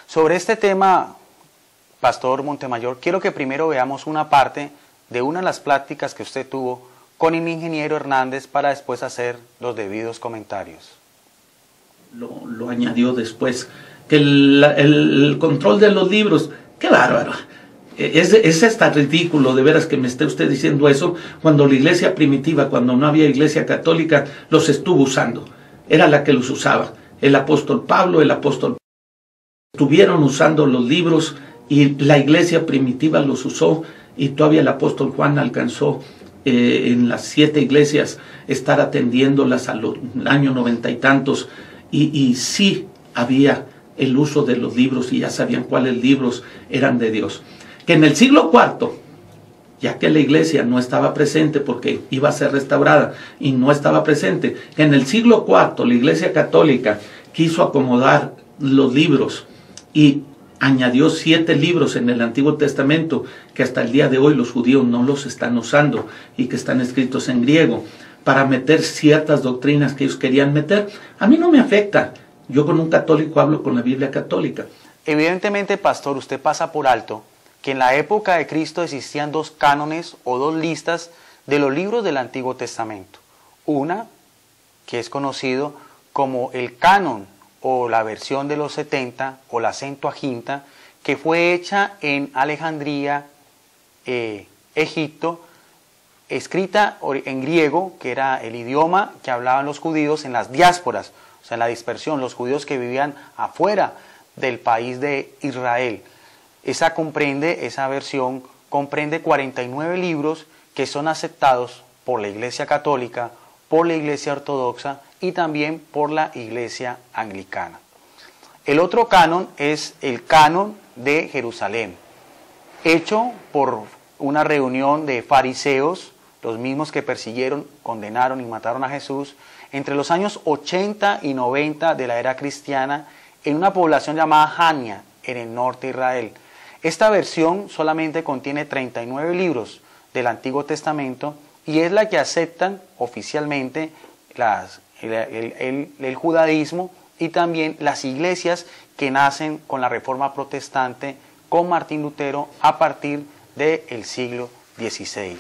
Sobre este tema, Pastor Montemayor, quiero que primero veamos una parte de una de las pláticas que usted tuvo con el ingeniero Hernández para después hacer los debidos comentarios. Lo añadió después, que el control de los libros, qué bárbaro. Es hasta ridículo, de veras, que me esté usted diciendo eso, cuando la iglesia primitiva, cuando no había iglesia católica, los estuvo usando. Era la que los usaba. El apóstol Pablo, el apóstol estuvieron usando los libros y la iglesia primitiva los usó, y todavía el apóstol Juan alcanzó en las 7 iglesias estar atendiéndolas al año 90 y tantos, y sí había el uso de los libros y ya sabían cuáles libros eran de Dios. Que en el siglo IV, ya que la iglesia no estaba presente porque iba a ser restaurada y no estaba presente, que en el siglo IV la iglesia católica quiso acomodar los libros y añadió 7 libros en el Antiguo Testamento que hasta el día de hoy los judíos no los están usando y que están escritos en griego, para meter ciertas doctrinas que ellos querían meter. A mí no me afecta. Yo con un católico hablo con la Biblia católica. Evidentemente, pastor, usted pasa por alto que en la época de Cristo existían 2 cánones o 2 listas de los libros del Antiguo Testamento. Una, que es conocido como el canon o la versión de los 70 o la Septuaginta, que fue hecha en Alejandría, Egipto, escrita en griego, que era el idioma que hablaban los judíos en las diásporas, o sea, en la dispersión, los judíos que vivían afuera del país de Israel. Esa versión comprende 49 libros que son aceptados por la Iglesia Católica, por la Iglesia Ortodoxa y también por la Iglesia Anglicana. El otro canon es el canon de Jerusalén, hecho por una reunión de fariseos, los mismos que persiguieron, condenaron y mataron a Jesús, entre los años 80 y 90 de la era cristiana, en una población llamada Jania, en el norte de Israel. Esta versión solamente contiene 39 libros del Antiguo Testamento y es la que aceptan oficialmente el judaísmo y también las iglesias que nacen con la Reforma Protestante con Martín Lutero a partir del siglo XVI.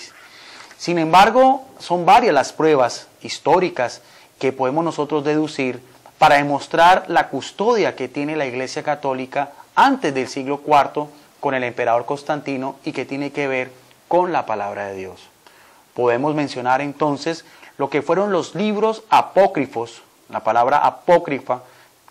Sin embargo, son varias las pruebas históricas que podemos nosotros deducir para demostrar la custodia que tiene la Iglesia Católica antes del siglo IV con el emperador Constantino y que tiene que ver con la palabra de Dios. Podemos mencionar entonces lo que fueron los libros apócrifos. La palabra apócrifa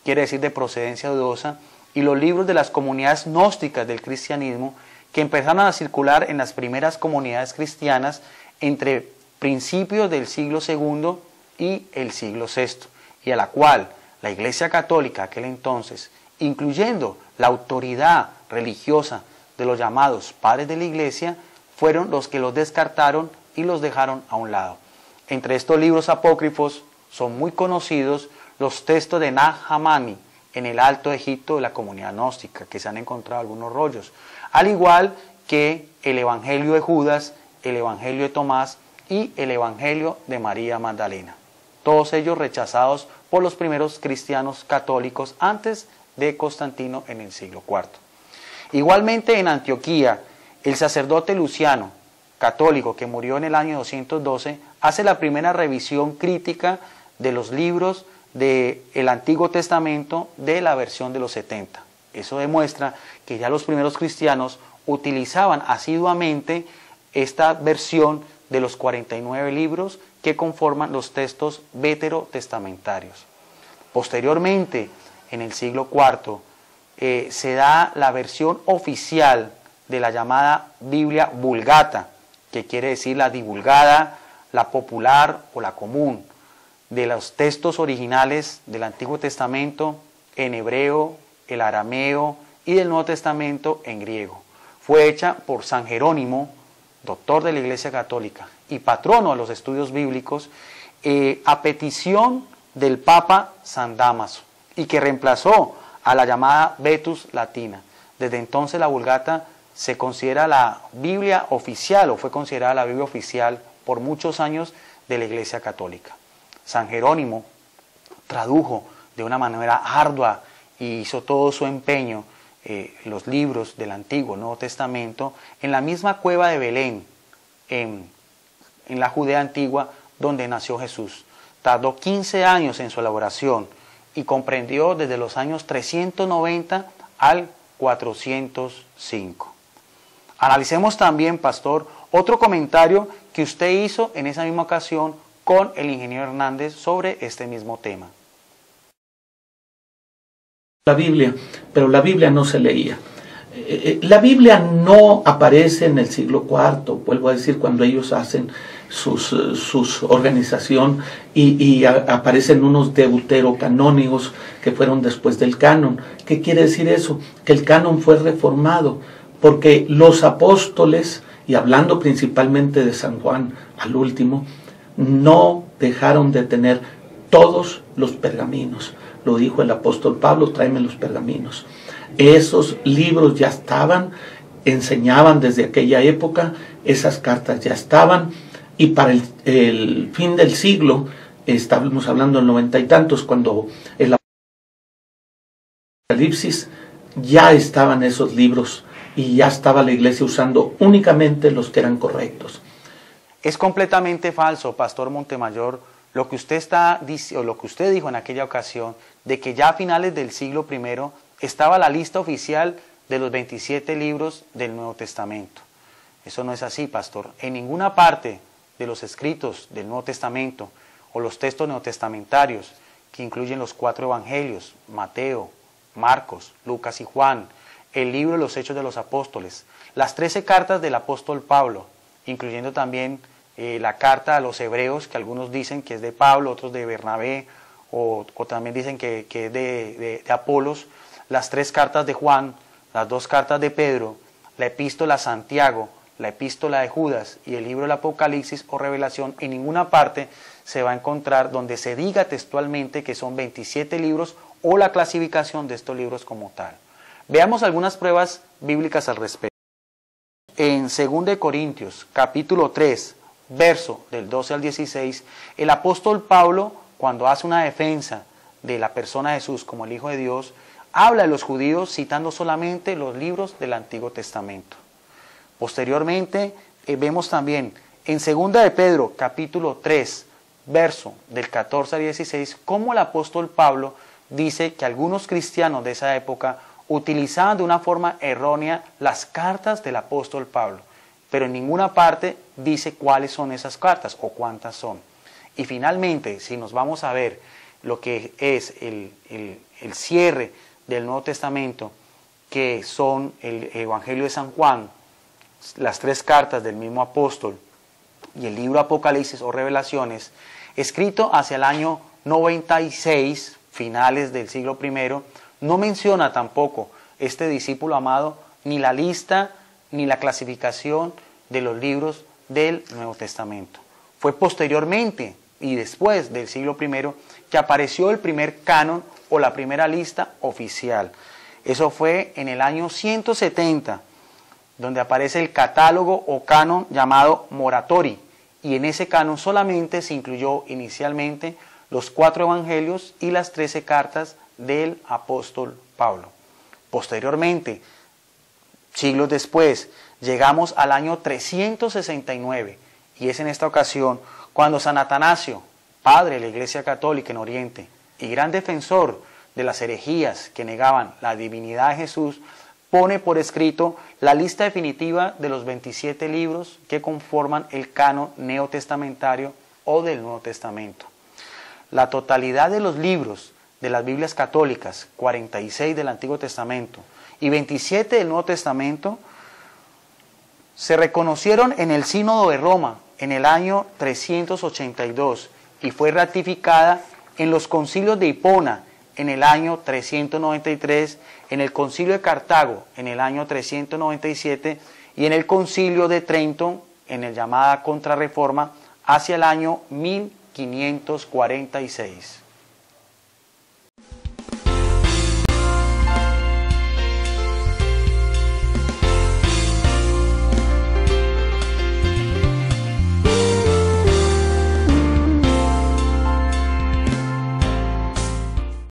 quiere decir de procedencia dudosa, y los libros de las comunidades gnósticas del cristianismo que empezaron a circular en las primeras comunidades cristianas entre principios del siglo II y el siglo VI, y a la cual la Iglesia Católica aquel entonces, incluyendo la autoridad religiosa de los llamados padres de la Iglesia, fueron los que los descartaron y los dejaron a un lado. Entre estos libros apócrifos son muy conocidos los textos de Nag Hammadi en el Alto Egipto de la comunidad gnóstica, que se han encontrado algunos rollos, al igual que el Evangelio de Judas, el Evangelio de Tomás y el Evangelio de María Magdalena. Todos ellos rechazados por los primeros cristianos católicos antes de Constantino en el siglo IV. Igualmente en Antioquía, el sacerdote Luciano, católico que murió en el año 212, hace la primera revisión crítica de los libros del Antiguo Testamento de la versión de los 70. Eso demuestra que ya los primeros cristianos utilizaban asiduamente esta versión de los 49 libros que conforman los textos veterotestamentarios. Posteriormente, en el siglo IV, se da la versión oficial de la llamada Biblia Vulgata, que quiere decir la divulgada, la popular o la común, de los textos originales del Antiguo Testamento en hebreo, el arameo y del Nuevo Testamento en griego. Fue hecha por San Jerónimo, doctor de la Iglesia Católica y patrono de los estudios bíblicos, a petición del Papa San Dámaso, y que reemplazó a la llamada Vetus Latina. Desde entonces la Vulgata se considera la Biblia oficial, o fue considerada la Biblia oficial por muchos años de la Iglesia Católica. San Jerónimo tradujo de una manera ardua y hizo todo su empeño los libros del Antiguo Nuevo Testamento en la misma cueva de Belén, en la Judea antigua, donde nació Jesús. Tardó 15 años en su elaboración y comprendió desde los años 390 al 405. Analicemos también, pastor, otro comentario que usted hizo en esa misma ocasión con el ingeniero Hernández sobre este mismo tema. La Biblia, pero la Biblia no se leía. La Biblia no aparece en el siglo IV, vuelvo a decir, cuando ellos hacen sus organización y aparecen unos deuterocanónigos que fueron después del canon. ¿Qué quiere decir eso? Que el canon fue reformado, porque los apóstoles, y hablando principalmente de San Juan al último, no dejaron de tener todos los pergaminos. Lo dijo el apóstol Pablo: tráeme los pergaminos. Esos libros ya estaban, enseñaban desde aquella época, esas cartas ya estaban, y para el fin del siglo, estábamos hablando del 90 y tantos, cuando el Apocalipsis, ya estaban esos libros y ya estaba la iglesia usando únicamente los que eran correctos. Es completamente falso, Pastor Montemayor, lo que usted lo que usted dijo en aquella ocasión, de que ya a finales del siglo I estaba la lista oficial de los 27 libros del Nuevo Testamento. Eso no es así, pastor. En ninguna parte de los escritos del Nuevo Testamento o los textos neotestamentarios, que incluyen los 4 evangelios, Mateo, Marcos, Lucas y Juan, el libro de los Hechos de los Apóstoles, las 13 cartas del apóstol Pablo, incluyendo también la carta a los hebreos, que algunos dicen que es de Pablo, otros de Bernabé, o también dicen que es de Apolos, las 3 cartas de Juan, las 2 cartas de Pedro, la epístola a Santiago, la epístola de Judas y el libro del Apocalipsis o Revelación. En ninguna parte se va a encontrar donde se diga textualmente que son 27 libros o la clasificación de estos libros como tal. Veamos algunas pruebas bíblicas al respecto. En 2 Corintios, capítulo 3, verso del 12 al 16, el apóstol Pablo, cuando hace una defensa de la persona de Jesús como el Hijo de Dios, habla de los judíos citando solamente los libros del Antiguo Testamento. Posteriormente, vemos también en 2 de Pedro, capítulo 3, verso del 14 al 16, cómo el apóstol Pablo dice que algunos cristianos de esa época utilizaban de una forma errónea las cartas del apóstol Pablo, pero en ninguna parte dice cuáles son esas cartas o cuántas son. Y finalmente, si nos vamos a ver lo que es el cierre del Nuevo Testamento, que son el Evangelio de San Juan, las 3 cartas del mismo apóstol y el libro Apocalipsis o Revelaciones, escrito hacia el año 96, finales del siglo I, no menciona tampoco este discípulo amado ni la lista ni la clasificación de los libros del Nuevo Testamento. Fue posteriormente y después del siglo I que apareció el primer canon o la primera lista oficial. Eso fue en el año 170, donde aparece el catálogo o canon llamado Moratori, y en ese canon solamente se incluyó inicialmente los 4 evangelios y las 13 cartas del apóstol Pablo. Posteriormente, siglos después, llegamos al año 369, y es en esta ocasión cuando San Atanasio, padre de la Iglesia Católica en Oriente y gran defensor de las herejías que negaban la divinidad de Jesús, pone por escrito la lista definitiva de los 27 libros que conforman el canon neotestamentario o del Nuevo Testamento. La totalidad de los libros de las Biblias católicas, 46 del Antiguo Testamento y 27 del Nuevo Testamento, se reconocieron en el Sínodo de Roma en el año 382 y fue ratificada en los concilios de Hipona en el año 393, en el concilio de Cartago en el año 397 y en el concilio de Trento en el llamada Contrarreforma hacia el año 1546.